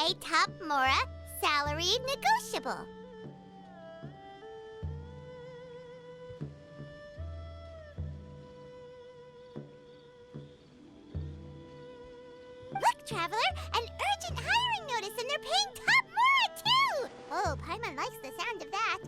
pay top Mora, salary negotiable. Look, Traveler, an urgent hiring notice, and they're paying top Mora, too! Oh, Paimon likes the sound of that.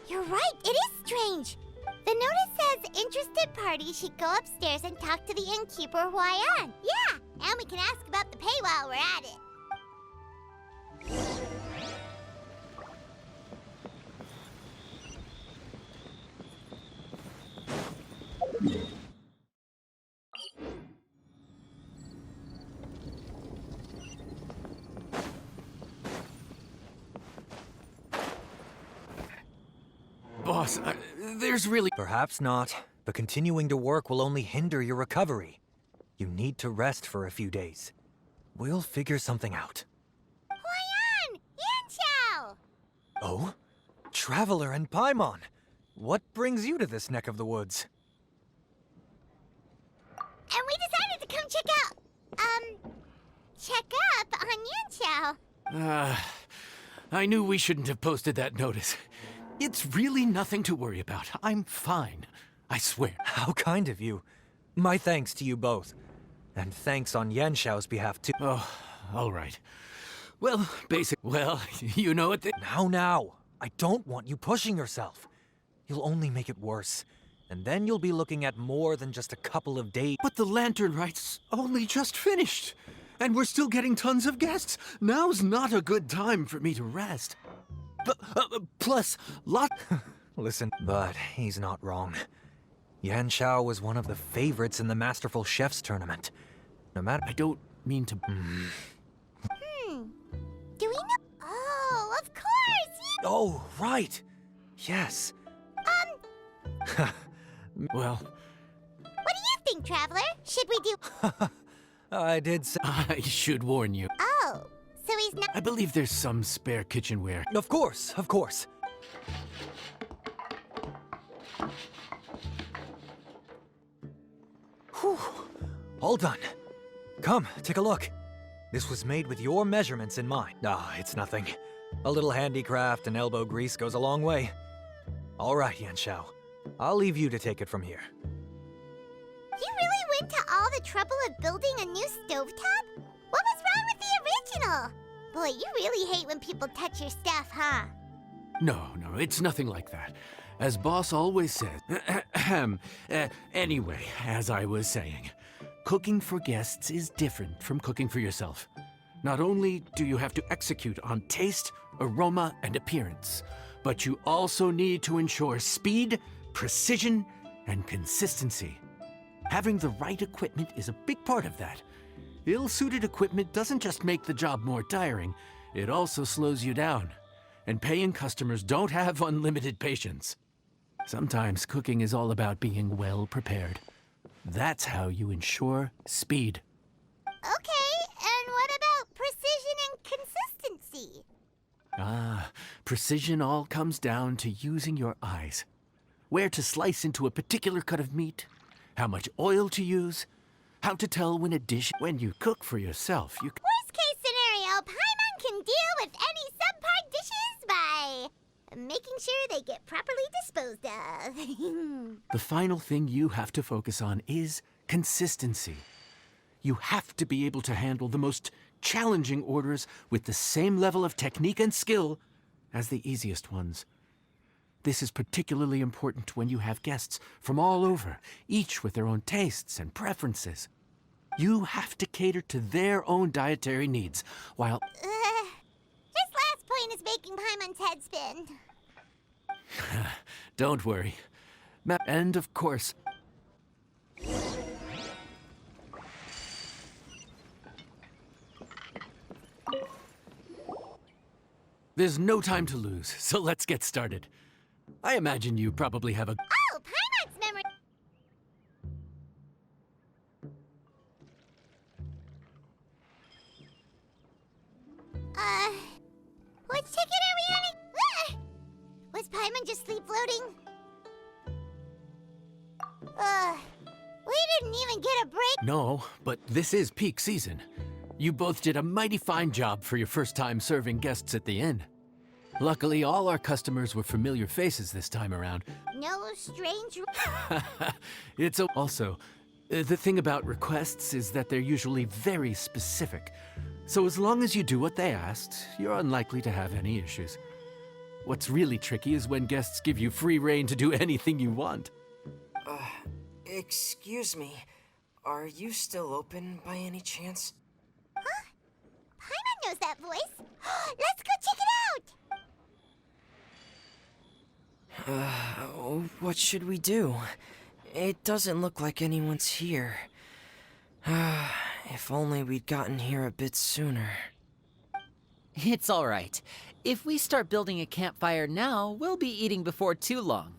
You're right, it is strange. The notice says interested parties should go upstairs and talk to the innkeeper Huayan. Yeah, and we can ask about the pay while we're at it. Boss, there's really... Perhaps not, but continuing to work will only hinder your recovery. You need to rest for a few days. We'll figure something out. Huayan! Yanxiao! Oh? Traveler and Paimon! What brings you to this neck of the woods? And we decided to come check up on Yanxiao. I knew we shouldn't have posted that notice. It's really nothing to worry about. I'm fine. I swear. How kind of you. My thanks to you both. And thanks on Yanxiao's behalf, too. Oh, all right. Well, you know what Now. I don't want you pushing yourself. You'll only make it worse. And then you'll be looking at more than just a couple of days. But the lantern right's only just finished. And we're still getting tons of guests. Now's not a good time for me to rest. Plus, Listen, but he's not wrong. Yanxiao was one of the favorites in the Masterful Chefs tournament. No matter... I don't mean to... Do we know? Oh, of course! Oh, right! Yes. Well... What do you think, Traveler? Should we do... I did say... I should warn you. Oh, so he's not... I believe there's some spare kitchenware. Of course. Whew. All done. Come, take a look. This was made with your measurements in mind. It's nothing. A little handicraft and elbow grease goes a long way. All right, Yanxiao. I'll leave you to take it from here. You really went to all the trouble of building a new stovetop? What was wrong with the original? Boy, you really hate when people touch your stuff, huh? No, it's nothing like that. As Boss always says... Anyway, as I was saying, cooking for guests is different from cooking for yourself. Not only do you have to execute on taste, aroma, and appearance, but you also need to ensure speed, precision, and consistency. Having the right equipment is a big part of that. Ill-suited equipment doesn't just make the job more tiring, it also slows you down. And paying customers don't have unlimited patience. Sometimes cooking is all about being well prepared. That's how you ensure speed. Okay, and what about precision and consistency? Precision all comes down to using your eyes. Where to slice into a particular cut of meat, how much oil to use, how to tell when a dish... When you cook for yourself, you... Worst case scenario, Paimon can deal with any subpar dishes by making sure they get properly disposed of. The final thing you have to focus on is consistency. You have to be able to handle the most challenging orders with the same level of technique and skill as the easiest ones. This is particularly important when you have guests from all over, each with their own tastes and preferences. You have to cater to their own dietary needs, while... This last point is making Paimon's head spin. Don't worry. And of course... There's no time to lose, so let's get started. I imagine you probably have a... Oh, Paimon's memory... Which ticket are we on? Was Paimon just sleep floating? We didn't even get a break. No, but this is peak season. You both did a mighty fine job for your first time serving guests at the inn. Luckily, all our customers were familiar faces this time around. No strange. Also, the thing about requests is that they're usually very specific. So as long as you do what they asked, you're unlikely to have any issues. What's really tricky is when guests give you free rein to do anything you want. Excuse me. Are you still open by any chance? Huh? Paimon knows that voice. Let's go check it out. What should we do? It doesn't look like anyone's here. If only we'd gotten here a bit sooner. It's all right. If we start building a campfire now, we'll be eating before too long.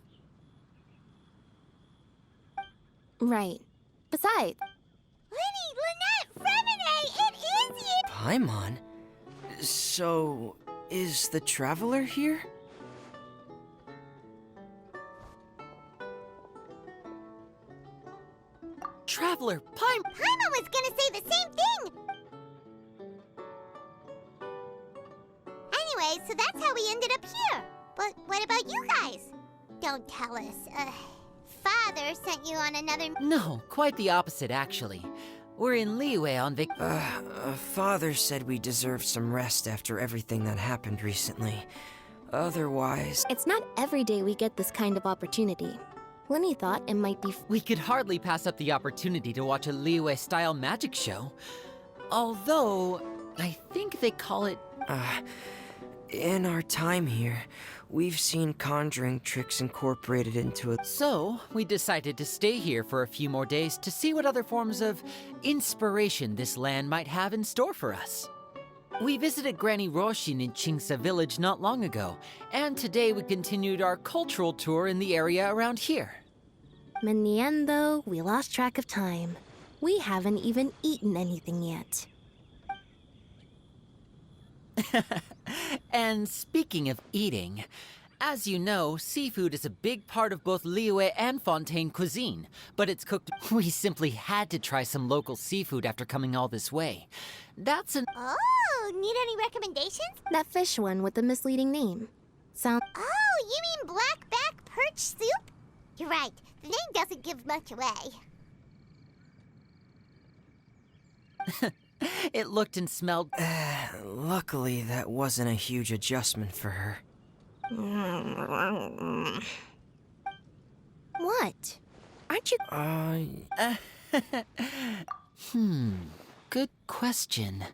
Right. Besides, Lenny, Lynette, Fremine, it is you! Paimon? So, is the Traveler here? Traveler, Paimon was gonna say the same thing! Anyway, so that's how we ended up here. But what about you guys? Don't tell us. Father sent you on another... No, quite the opposite, actually. We're in Liyue on Father said we deserved some rest after everything that happened recently. Otherwise... it's not every day we get this kind of opportunity. Lenny thought it might be We could hardly pass up the opportunity to watch a Liyue-style magic show. Although, I think they call it... in our time here, we've seen conjuring tricks incorporated into it. So, we decided to stay here for a few more days to see what other forms of inspiration this land might have in store for us. We visited Granny Roshin in Chingsa village not long ago, and today we continued our cultural tour in the area around here. In the end, though, we lost track of time. We haven't even eaten anything yet. And speaking of eating, as you know, seafood is a big part of both Liyue and Fontaine cuisine, but it's cooked... We simply had to try some local seafood after coming all this way. That's an... Oh, need any recommendations? That fish one with the misleading name. Sound... Oh, you mean blackback perch soup? You're right. The name doesn't give much away. It looked and smelled... Luckily, that wasn't a huge adjustment for her. What? Aren't you... Good question.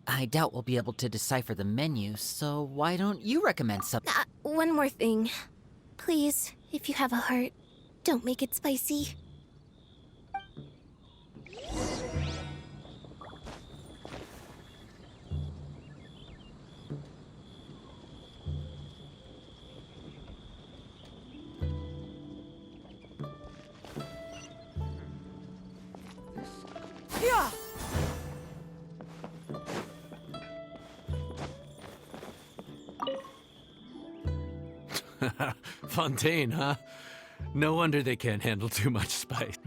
I doubt we'll be able to decipher the menu, so why don't you recommend something? one more thing. Please, if you have a heart, don't make it spicy. Yeah! Fontaine, huh? No wonder they can't handle too much spice.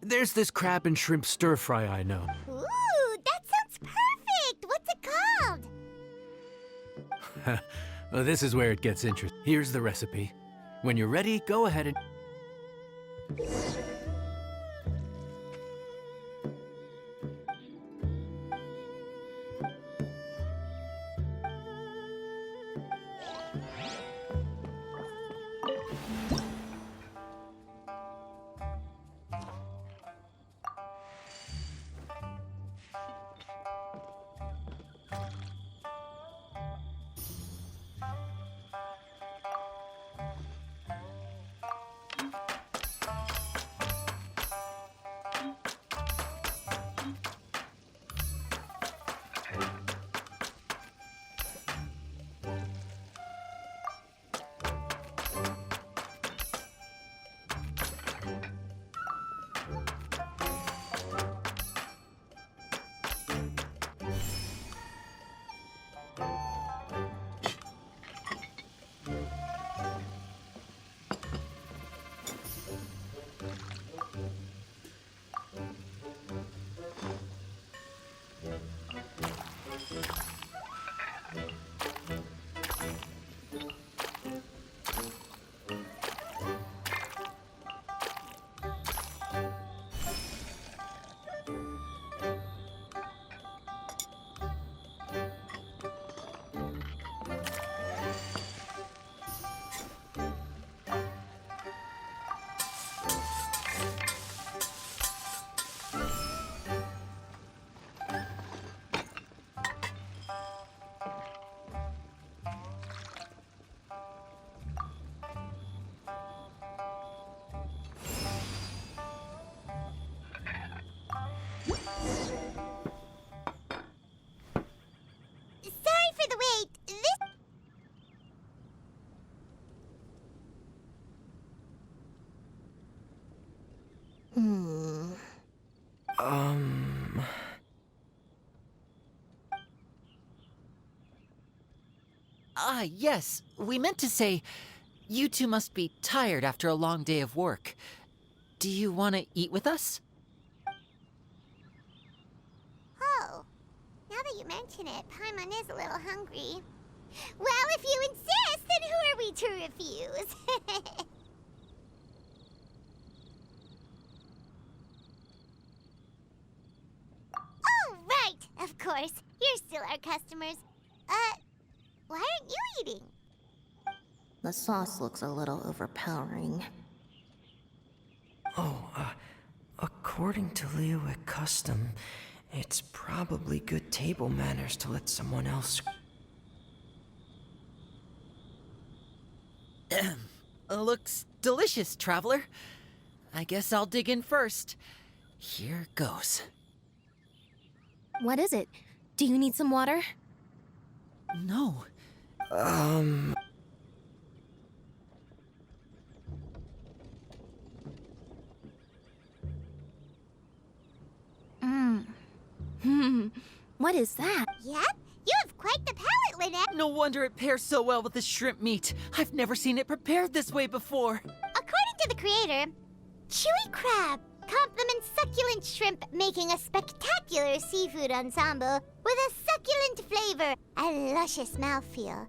There's this crab and shrimp stir-fry I know. Ooh, that sounds perfect! What's it called? Well, this is where it gets interesting. Here's the recipe. When you're ready, go ahead and... Sorry for the wait. This... Yes. We meant to say, you two must be tired after a long day of work. Do you want to eat with us? Oh, now that you mention it, Paimon is a little hungry. Well, if you insist, then who are we to refuse? Oh, right, of course. You're still our customers. Why aren't you eating? The sauce looks a little overpowering. According to Liyue custom, it's probably good table manners to let someone else... Looks delicious, traveler. I guess I'll dig in first. Here goes. What is it? Do you need some water? No. What is that? Yep, you have quite the palate, Lynette. No wonder it pairs so well with the shrimp meat. I've never seen it prepared this way before. According to the creator, chewy crab complements succulent shrimp, making a spectacular seafood ensemble with a succulent flavor and luscious mouthfeel.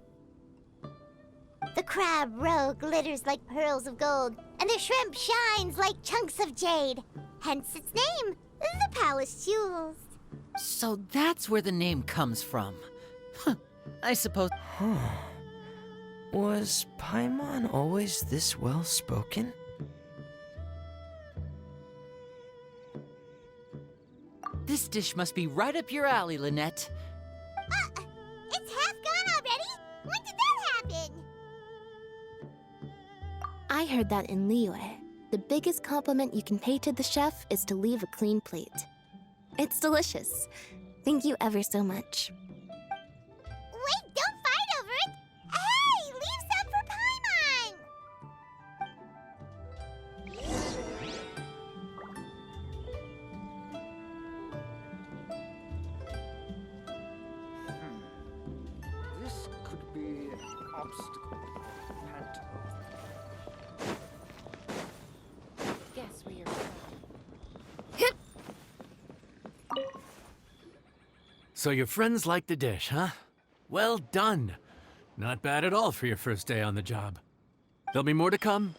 The crab roe glitters like pearls of gold, and the shrimp shines like chunks of jade. Hence its name, the Palace Jewels. So that's where the name comes from. Huh. I suppose... Was Paimon always this well-spoken? This dish must be right up your alley, Lynette. It's half gone already? When did that happen? I heard that in Liyue. The biggest compliment you can pay to the chef is to leave a clean plate. It's delicious. Thank you ever so much. Wait, don't fight over it! Hey, leave some for Paimon! This could be an obstacle. Guess where you're So your friends like the dish, huh? Well done. Not bad at all for your first day on the job. There'll be more to come,